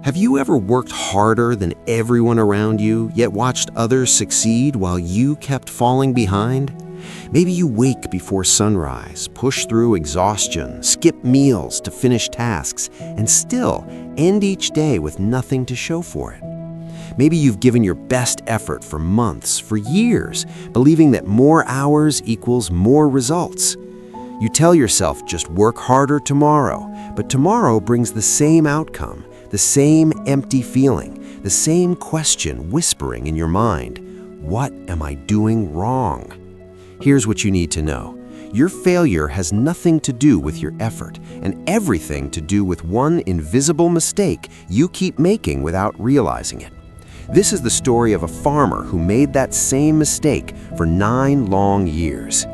Have you ever worked harder than everyone around you, yet watched others succeed while you kept falling behind? Maybe you wake before sunrise, push through exhaustion, skip meals to finish tasks, and still end each day with nothing to show for it. Maybe you've given your best effort for months, for years, believing that more hours equals more results. You tell yourself just work harder tomorrow, but tomorrow brings the same outcome, the same empty feeling, the same question whispering in your mind. What am I doing wrong? Here's what you need to know. Your failure has nothing to do with your effort and everything to do with one invisible mistake you keep making without realizing it. This is the story of a farmer who made that same mistake for 9 long years.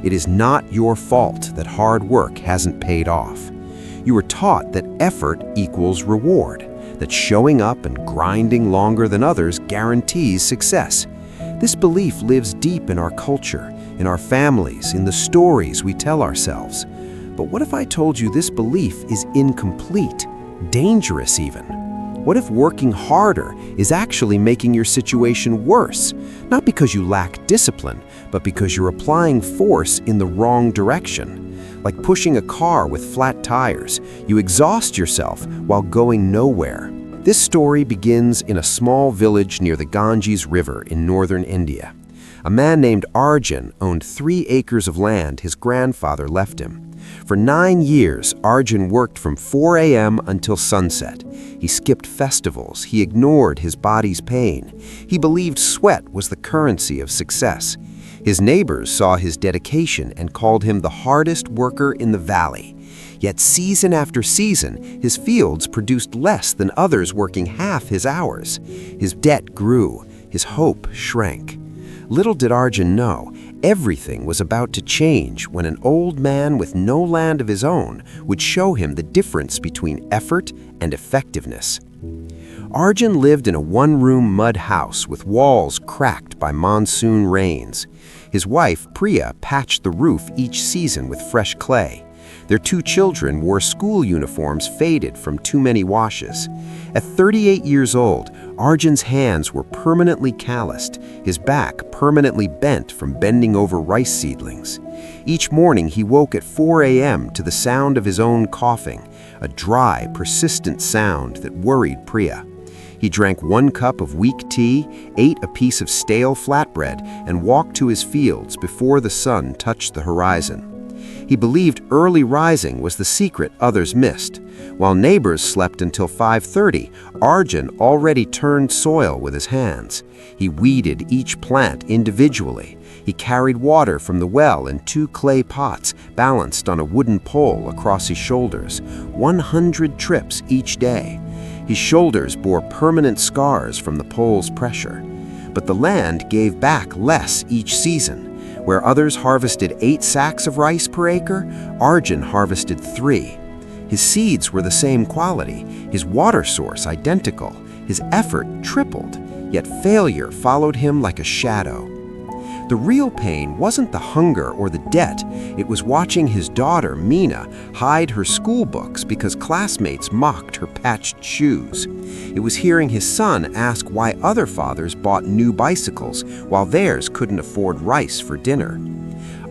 It is not your fault that hard work hasn't paid off. You were taught that effort equals reward, that showing up and grinding longer than others guarantees success. This belief lives deep in our culture, in our families, in the stories we tell ourselves. But what if I told you this belief is incomplete, dangerous even? What if working harder is actually making your situation worse? Not because you lack discipline, but because you're applying force in the wrong direction. Like pushing a car with flat tires, you exhaust yourself while going nowhere. This story begins in a small village near the Ganges River in northern India. A man named Arjun owned 3 acres of land his grandfather left him. For 9 years, Arjun worked from 4 a.m. until sunset. He skipped festivals. He ignored his body's pain. He believed sweat was the currency of success. His neighbors saw his dedication and called him the hardest worker in the valley. Yet season after season, his fields produced less than others working half his hours. His debt grew. His hope shrank. Little did Arjun know, everything was about to change when an old man with no land of his own would show him the difference between effort and effectiveness. Arjun lived in a one-room mud house with walls cracked by monsoon rains. His wife, Priya, patched the roof each season with fresh clay. Their 2 children wore school uniforms faded from too many washes. At 38 years old, Arjun's hands were permanently calloused, his back permanently bent from bending over rice seedlings. Each morning he woke at 4 a.m. to the sound of his own coughing, a dry, persistent sound that worried Priya. He drank 1 cup of weak tea, ate a piece of stale flatbread, and walked to his fields before the sun touched the horizon. He believed early rising was the secret others missed. While neighbors slept until 5:30, Arjun already turned soil with his hands. He weeded each plant individually. He carried water from the well in 2 clay pots balanced on a wooden pole across his shoulders, 100 trips each day. His shoulders bore permanent scars from the pole's pressure. But the land gave back less each season. Where others harvested 8 sacks of rice per acre, Arjun harvested 3. His seeds were the same quality, his water source identical, his effort tripled, yet failure followed him like a shadow. The real pain wasn't the hunger or the debt, it was watching his daughter, Meena, hide her school books because classmates mocked her patched shoes. It was hearing his son ask why other fathers bought new bicycles while theirs couldn't afford rice for dinner.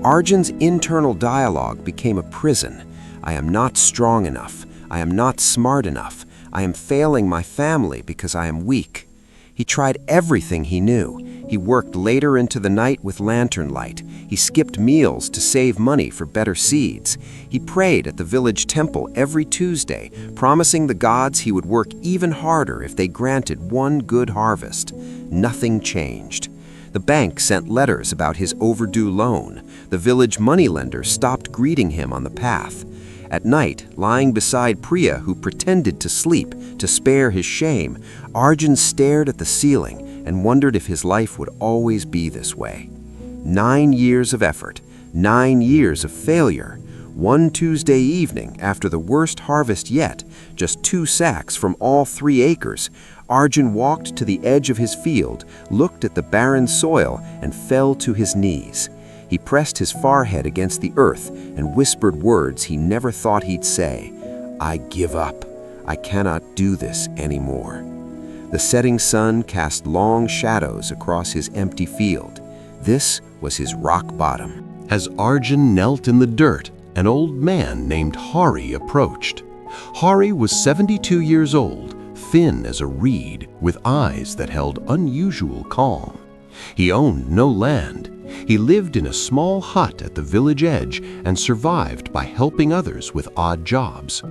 Arjun's internal dialogue became a prison. I am not strong enough. I am not smart enough. I am failing my family because I am weak. He tried everything he knew. He worked later into the night with lantern light. He skipped meals to save money for better seeds. He prayed at the village temple every Tuesday, promising the gods he would work even harder if they granted 1 good harvest. Nothing changed. The bank sent letters about his overdue loan. The village moneylender stopped greeting him on the path. At night, lying beside Priya, who pretended to sleep to spare his shame, Arjun stared at the ceiling and wondered if his life would always be this way. 9 years of effort, 9 years of failure. One Tuesday evening, after the worst harvest yet, just 2 sacks from all 3 acres, Arjun walked to the edge of his field, looked at the barren soil, and fell to his knees. He pressed his forehead against the earth and whispered words he never thought he'd say. I give up. I cannot do this anymore." The setting sun cast long shadows across his empty field. This was his rock bottom. As Arjun knelt in the dirt, an old man named Hari approached. Hari was 72 years old, thin as a reed, with eyes that held unusual calm. He owned no land. He lived in a small hut at the village edge and survived by helping others with odd jobs.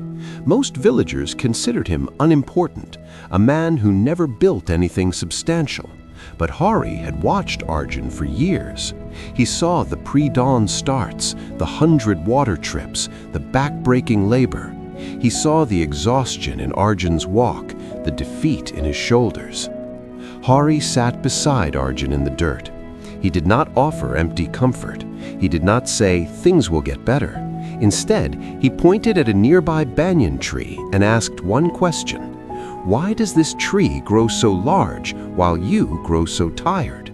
Most villagers considered him unimportant, a man who never built anything substantial. But Hari had watched Arjun for years. He saw the pre-dawn starts, the 100 water trips, the back-breaking labor. He saw the exhaustion in Arjun's walk, the defeat in his shoulders. Hari sat beside Arjun in the dirt. He did not offer empty comfort. He did not say, "Things will get better." Instead, he pointed at a nearby banyan tree and asked one question: "Why does this tree grow so large while you grow so tired?"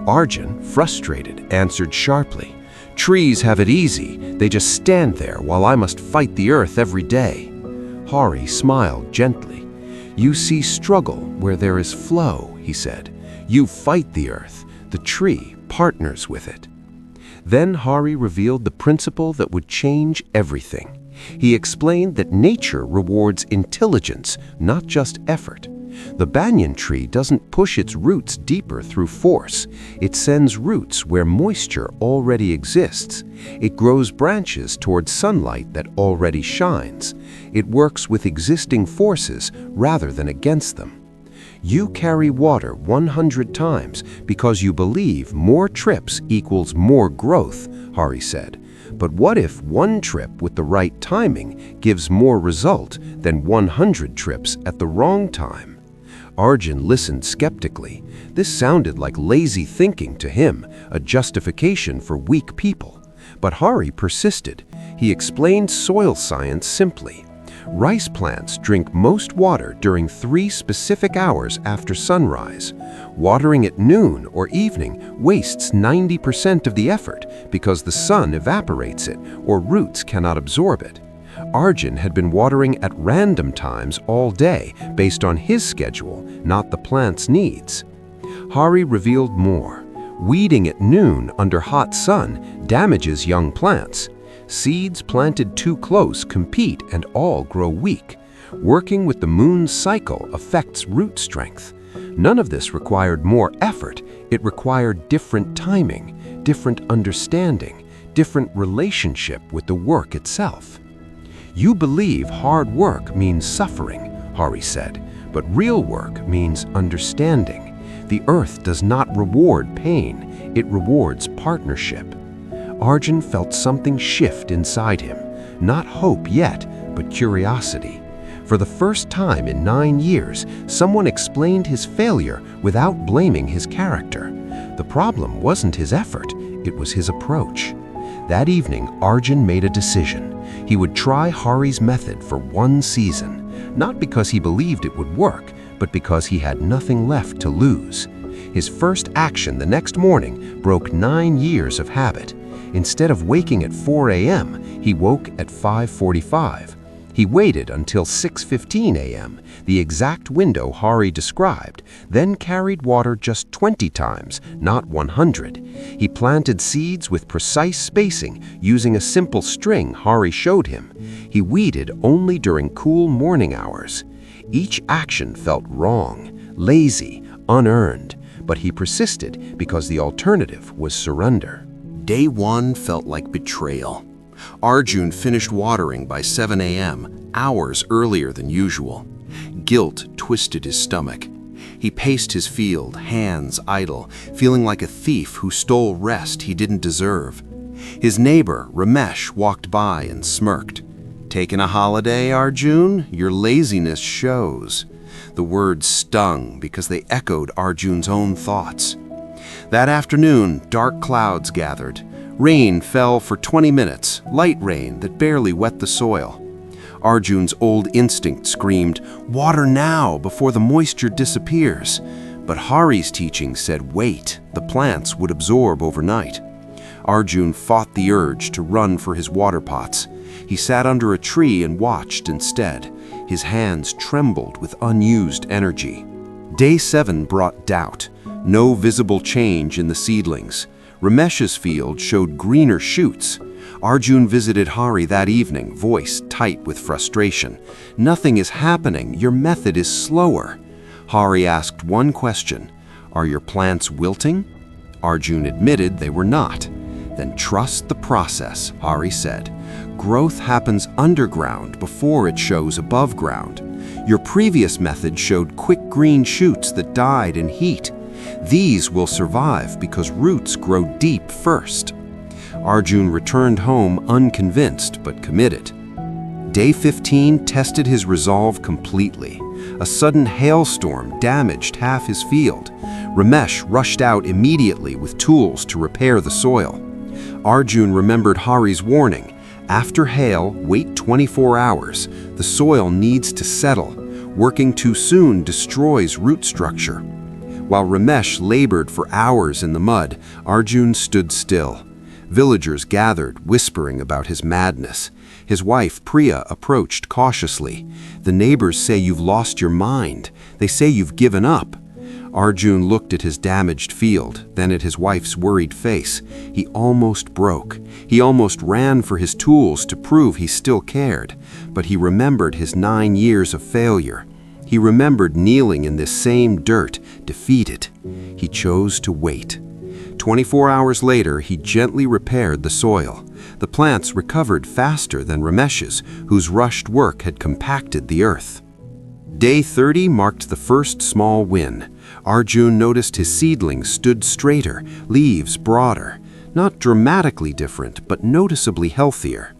Arjun, frustrated, answered sharply, "Trees have it easy. They just stand there while I must fight the earth every day." Hari smiled gently. "You see struggle where there is flow," he said. "You fight the earth. The tree partners with it." Then Hari revealed the principle that would change everything. He explained that nature rewards intelligence, not just effort. The banyan tree doesn't push its roots deeper through force. It sends roots where moisture already exists. It grows branches toward sunlight that already shines. It works with existing forces rather than against them. You carry water 100 times because you believe more trips equals more growth, Hari said. But what if one trip with the right timing gives more result than 100 trips at the wrong time? Arjun listened skeptically. This sounded like lazy thinking to him, a justification for weak people. But Hari persisted. He explained soil science simply. Rice plants drink most water during 3 specific hours after sunrise. Watering at noon or evening wastes 90% of the effort because the sun evaporates it or roots cannot absorb it. Arjun had been watering at random times all day based on his schedule, not the plant's needs. Hari revealed more. Weeding at noon under hot sun damages young plants. Seeds planted too close compete and all grow weak. Working with the moon's cycle affects root strength. None of this required more effort. It required different timing, different understanding, different relationship with the work itself. You believe hard work means suffering, Hari said, but real work means understanding. The earth does not reward pain, it rewards partnership. Arjun felt something shift inside him, not hope yet, but curiosity. For the first time in 9 years, someone explained his failure without blaming his character. The problem wasn't his effort, it was his approach. That evening, Arjun made a decision. He would try Hari's method for 1 season, not because he believed it would work, but because he had nothing left to lose. His first action the next morning broke 9 years of habit. Instead of waking at 4 a.m., he woke at 5:45. He waited until 6:15 a.m., the exact window Hari described, then carried water just 20 times, not 100. He planted seeds with precise spacing using a simple string Hari showed him. He weeded only during cool morning hours. Each action felt wrong, lazy, unearned, but he persisted because the alternative was surrender. Day 1 felt like betrayal. Arjun finished watering by 7 a.m., hours earlier than usual. Guilt twisted his stomach. He paced his field, hands idle, feeling like a thief who stole rest he didn't deserve. His neighbor, Ramesh, walked by and smirked. "Taking a holiday, Arjun? Your laziness shows." The words stung because they echoed Arjun's own thoughts. That afternoon, dark clouds gathered. Rain fell for 20 minutes, light rain that barely wet the soil. Arjun's old instinct screamed, "Water now, before the moisture disappears." But Hari's teaching said wait, the plants would absorb overnight. Arjun fought the urge to run for his water pots. He sat under a tree and watched instead. His hands trembled with unused energy. Day 7 brought doubt. No visible change in the seedlings. Ramesh's field showed greener shoots. Arjun visited Hari that evening, voice tight with frustration. "Nothing is happening. Your method is slower." Hari asked one question. "Are your plants wilting?" Arjun admitted they were not. "Then trust the process," Hari said. "Growth happens underground before it shows above ground. Your previous method showed quick green shoots that died in heat. These will survive because roots grow deep first." Arjun returned home unconvinced but committed. Day 15 tested his resolve completely. A sudden hailstorm damaged half his field. Ramesh rushed out immediately with tools to repair the soil. Arjun remembered Hari's warning. After hail, wait 24 hours. The soil needs to settle. Working too soon destroys root structure. While Ramesh labored for hours in the mud, Arjun stood still. Villagers gathered, whispering about his madness. His wife, Priya, approached cautiously. "The neighbors say you've lost your mind. They say you've given up." Arjun looked at his damaged field, then at his wife's worried face. He almost broke. He almost ran for his tools to prove he still cared. But he remembered his 9 years of failure. He remembered kneeling in this same dirt, defeated. He chose to wait. 24 hours later, he gently repaired the soil. The plants recovered faster than Ramesh's, whose rushed work had compacted the earth. Day 30 marked the first small win. Arjun noticed his seedlings stood straighter, leaves broader. Not dramatically different, but noticeably healthier.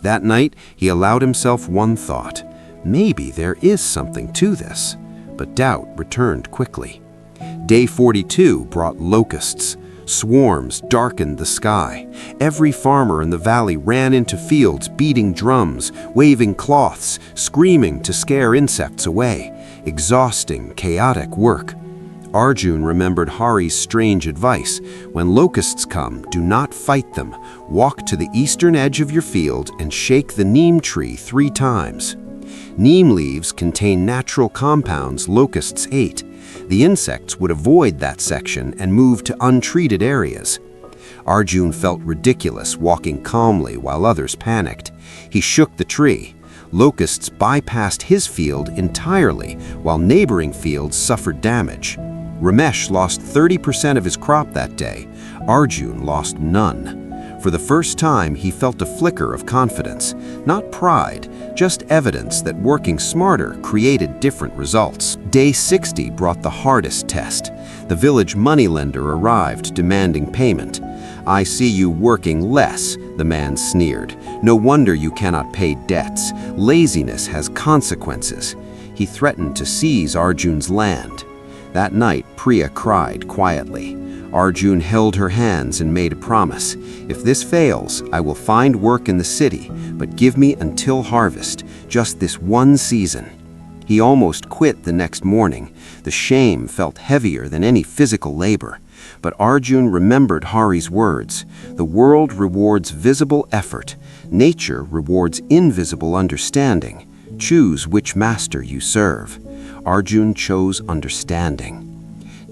That night, he allowed himself one thought. Maybe there is something to this. But doubt returned quickly. Day 42 brought locusts. Swarms darkened the sky. Every farmer in the valley ran into fields, beating drums, waving cloths, screaming to scare insects away. Exhausting, chaotic work. Arjun remembered Hari's strange advice. "When locusts come, do not fight them. Walk to the eastern edge of your field and shake the neem tree 3 times. Neem leaves contain natural compounds locusts ate. The insects would avoid that section and move to untreated areas." Arjun felt ridiculous walking calmly while others panicked. He shook the tree. Locusts bypassed his field entirely, while neighboring fields suffered damage. Ramesh lost 30% of his crop that day. Arjun lost none. For the first time, he felt a flicker of confidence. Not pride, just evidence that working smarter created different results. Day 60 brought the hardest test. The village moneylender arrived, demanding payment. "I see you working less," the man sneered. "No wonder you cannot pay debts. Laziness has consequences." He threatened to seize Arjun's land. That night, Priya cried quietly. Arjun held her hands and made a promise. "If this fails, I will find work in the city, but give me until harvest, just this one season." He almost quit the next morning. The shame felt heavier than any physical labor. But Arjun remembered Hari's words. "The world rewards visible effort. Nature rewards invisible understanding. Choose which master you serve." Arjun chose understanding.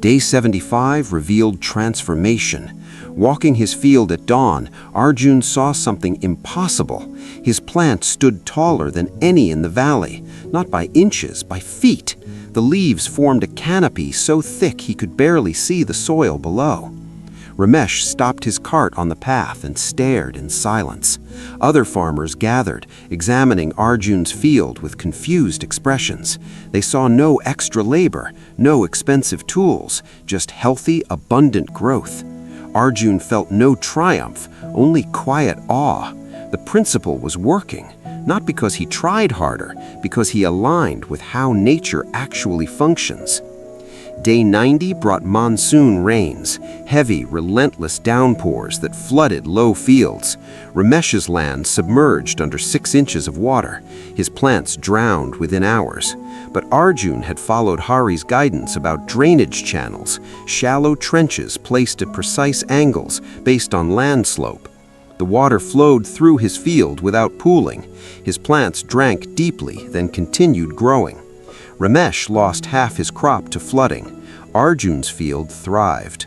Day 75 revealed transformation. Walking his field at dawn, Arjun saw something impossible. His plant stood taller than any in the valley, not by inches, by feet. The leaves formed a canopy so thick he could barely see the soil below. Ramesh stopped his cart on the path and stared in silence. Other farmers gathered, examining Arjun's field with confused expressions. They saw no extra labor, no expensive tools, just healthy, abundant growth. Arjun felt no triumph, only quiet awe. The principle was working, not because he tried harder, because he aligned with how nature actually functions. Day 90 brought monsoon rains, heavy, relentless downpours that flooded low fields. Ramesh's land submerged under 6 inches of water. His plants drowned within hours. But Arjun had followed Hari's guidance about drainage channels, shallow trenches placed at precise angles based on land slope. The water flowed through his field without pooling. His plants drank deeply, then continued growing. Ramesh lost half his crop to flooding. Arjun's field thrived.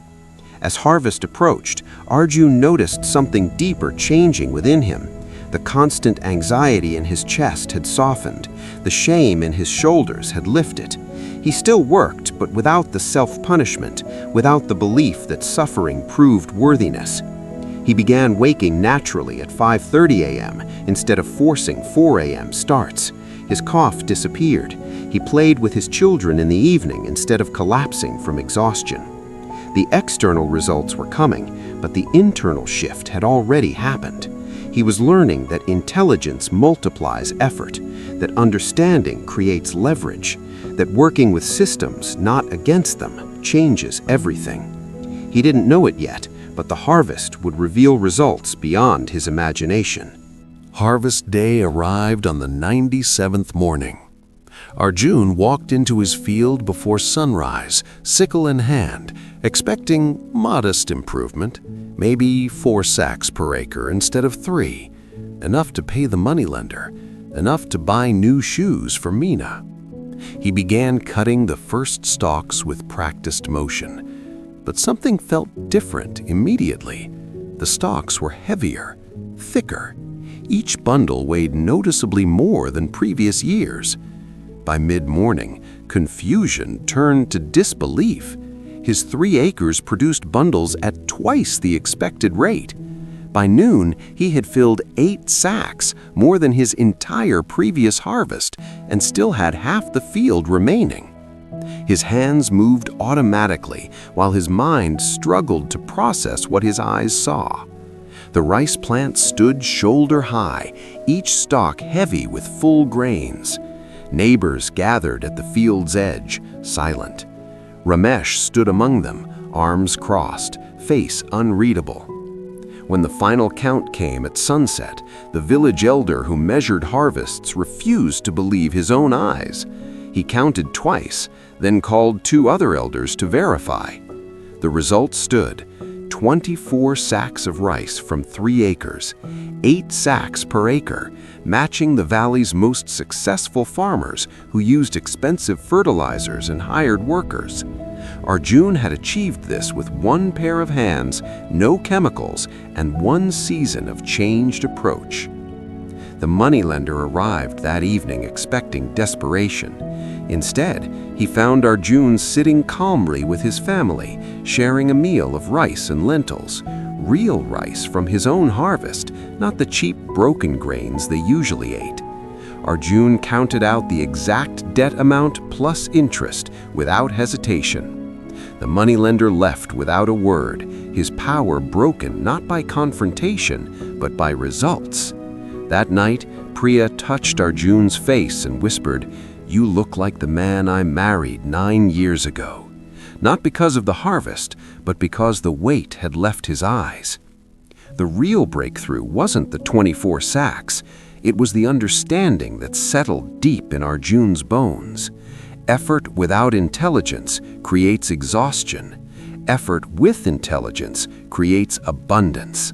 As harvest approached, Arjun noticed something deeper changing within him. The constant anxiety in his chest had softened. The shame in his shoulders had lifted. He still worked, but without the self-punishment, without the belief that suffering proved worthiness. He began waking naturally at 5:30 a.m. instead of forcing 4 a.m. starts. His cough disappeared. He played with his children in the evening instead of collapsing from exhaustion. The external results were coming, but the internal shift had already happened. He was learning that intelligence multiplies effort, that understanding creates leverage, that working with systems, not against them, changes everything. He didn't know it yet, but the harvest would reveal results beyond his imagination. Harvest day arrived on the 97th morning. Arjun walked into his field before sunrise, sickle in hand, expecting modest improvement, maybe 4 sacks per acre instead of 3, enough to pay the moneylender, enough to buy new shoes for Meena. He began cutting the first stalks with practiced motion. But something felt different immediately. The stalks were heavier, thicker. Each bundle weighed noticeably more than previous years. By mid-morning, confusion turned to disbelief. His 3 acres produced bundles at twice the expected rate. By noon, he had filled 8 sacks, more than his entire previous harvest, and still had half the field remaining. His hands moved automatically, while his mind struggled to process what his eyes saw. The rice plant stood shoulder high, each stalk heavy with full grains. Neighbors gathered at the field's edge, silent. Ramesh stood among them, arms crossed, face unreadable. When the final count came at sunset, the village elder who measured harvests refused to believe his own eyes. He counted twice, then called 2 other elders to verify. The result stood: 24 sacks of rice from 3 acres, 8 sacks per acre, matching the valley's most successful farmers who used expensive fertilizers and hired workers. Arjun had achieved this with 1 pair of hands, no chemicals, and 1 season of changed approach. The moneylender arrived that evening expecting desperation. Instead, he found Arjun sitting calmly with his family, sharing a meal of rice and lentils, real rice from his own harvest, not the cheap broken grains they usually ate. Arjun counted out the exact debt amount plus interest without hesitation. The moneylender left without a word, his power broken not by confrontation, but by results. That night, Priya touched Arjun's face and whispered, "You look like the man I married 9 years ago." Not because of the harvest, but because the weight had left his eyes. The real breakthrough wasn't the 24 sacks. It was the understanding that settled deep in Arjun's bones. Effort without intelligence creates exhaustion. Effort with intelligence creates abundance.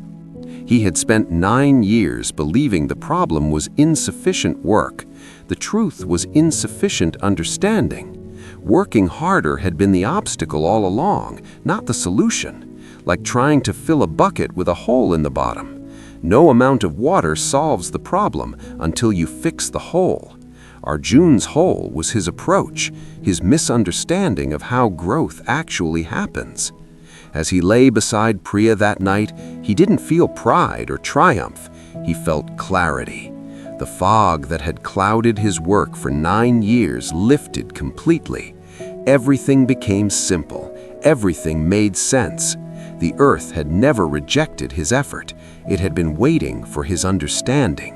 He had spent 9 years believing the problem was insufficient work. The truth was insufficient understanding. Working harder had been the obstacle all along, not the solution. Like trying to fill a bucket with a hole in the bottom. No amount of water solves the problem until you fix the hole. Arjun's hole was his approach, his misunderstanding of how growth actually happens. As he lay beside Priya that night, he didn't feel pride or triumph. He felt clarity. The fog that had clouded his work for 9 years lifted completely. Everything became simple. Everything made sense. The earth had never rejected his effort. It had been waiting for his understanding.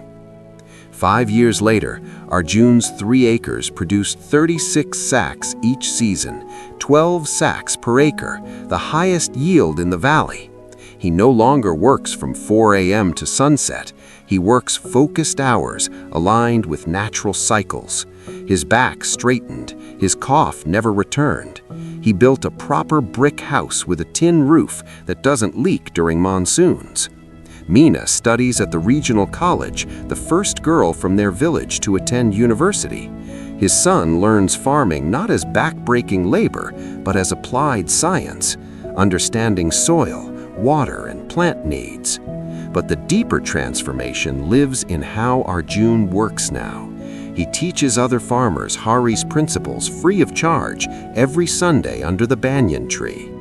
5 years later, Arjun's 3 acres produced 36 sacks each season, 12 sacks per acre, the highest yield in the valley. He no longer works from 4 a.m. to sunset. He works focused hours, aligned with natural cycles. His back straightened, his cough never returned. He built a proper brick house with a tin roof that doesn't leak during monsoons. Meena studies at the regional college, the first girl from their village to attend university. His son learns farming not as back-breaking labor, but as applied science, understanding soil, water, and plant needs. But the deeper transformation lives in how Arjun works now. He teaches other farmers Hari's principles free of charge every Sunday under the banyan tree.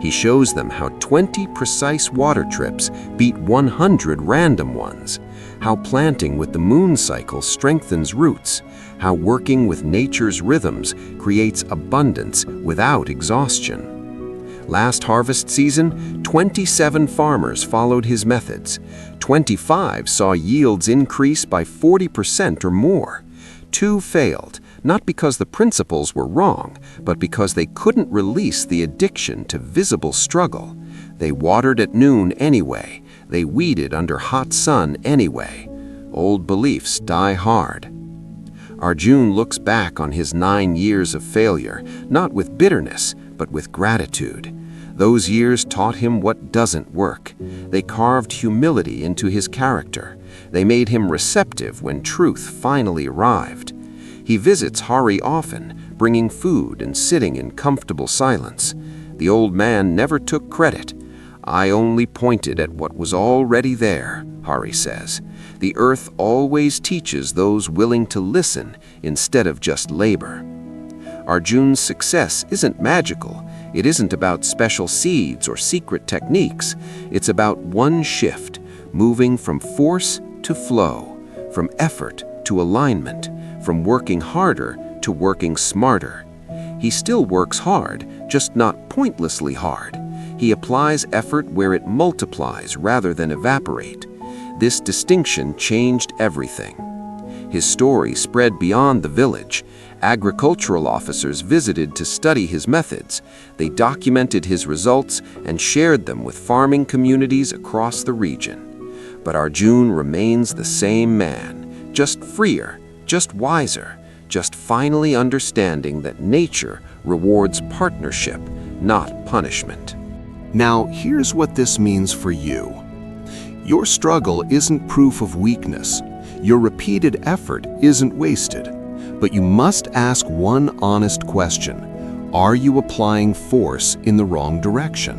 He shows them how 20 precise water trips beat 100 random ones, how planting with the moon cycle strengthens roots, how working with nature's rhythms creates abundance without exhaustion. Last harvest season, 27 farmers followed his methods. 25 saw yields increase by 40% or more. 2 failed, not because the principles were wrong, but because they couldn't release the addiction to visible struggle. They watered at noon anyway. They weeded under hot sun anyway. Old beliefs die hard. Arjun looks back on his 9 years of failure, not with bitterness, but with gratitude. Those years taught him what doesn't work. They carved humility into his character. They made him receptive when truth finally arrived. He visits Hari often, bringing food and sitting in comfortable silence. The old man never took credit. "I only pointed at what was already there," Hari says. "The earth always teaches those willing to listen instead of just labor." Arjun's success isn't magical. It isn't about special seeds or secret techniques. It's about one shift, moving from force to flow, from effort to alignment, from working harder to working smarter. He still works hard, just not pointlessly hard. He applies effort where it multiplies rather than evaporate. This distinction changed everything. His story spread beyond the village. Agricultural officers visited to study his methods. They documented his results and shared them with farming communities across the region. But Arjun remains the same man, just freer, just wiser, just finally understanding that nature rewards partnership, not punishment. Now, here's what this means for you. Your struggle isn't proof of weakness. Your repeated effort isn't wasted. But you must ask one honest question. Are you applying force in the wrong direction?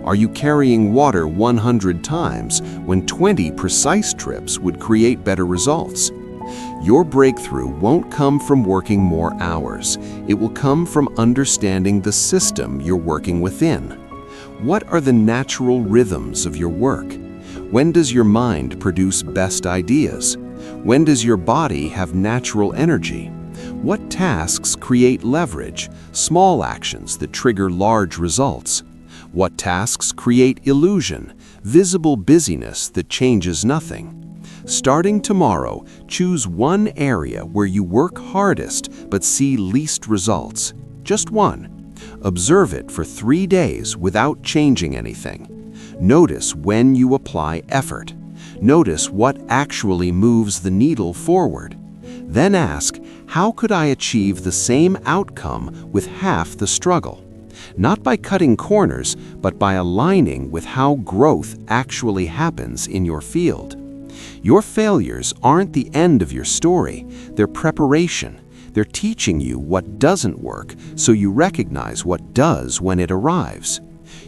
Are you carrying water 100 times when 20 precise trips would create better results? Your breakthrough won't come from working more hours. It will come from understanding the system you're working within. What are the natural rhythms of your work? When does your mind produce best ideas? When does your body have natural energy? What tasks create leverage, small actions that trigger large results? What tasks create illusion, visible busyness that changes nothing? Starting tomorrow, choose one area where you work hardest but see least results. Just one. Observe it for 3 days without changing anything. Notice when you apply effort. Notice what actually moves the needle forward. Then ask, how could I achieve the same outcome with half the struggle? Not by cutting corners, but by aligning with how growth actually happens in your field. Your failures aren't the end of your story, they're preparation. They're teaching you what doesn't work so you recognize what does when it arrives.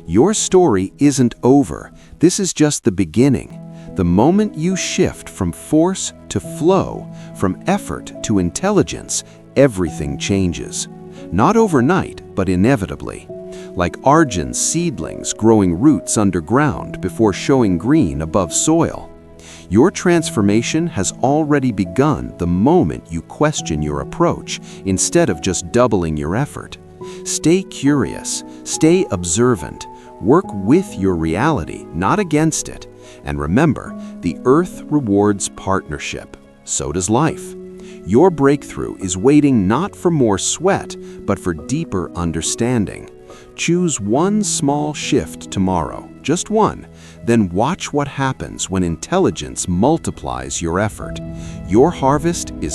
Your story isn't over. This is just the beginning. The moment you shift from force to flow, from effort to intelligence, everything changes. Not overnight, but inevitably. Like Arjun's seedlings growing roots underground before showing green above soil. Your transformation has already begun the moment you question your approach instead of just doubling your effort. Stay curious, stay observant, work with your reality, not against it. And remember, the earth rewards partnership. So does life. Your breakthrough is waiting not for more sweat, but for deeper understanding. Choose one small shift tomorrow, just one. Then watch what happens when intelligence multiplies your effort. Your harvest is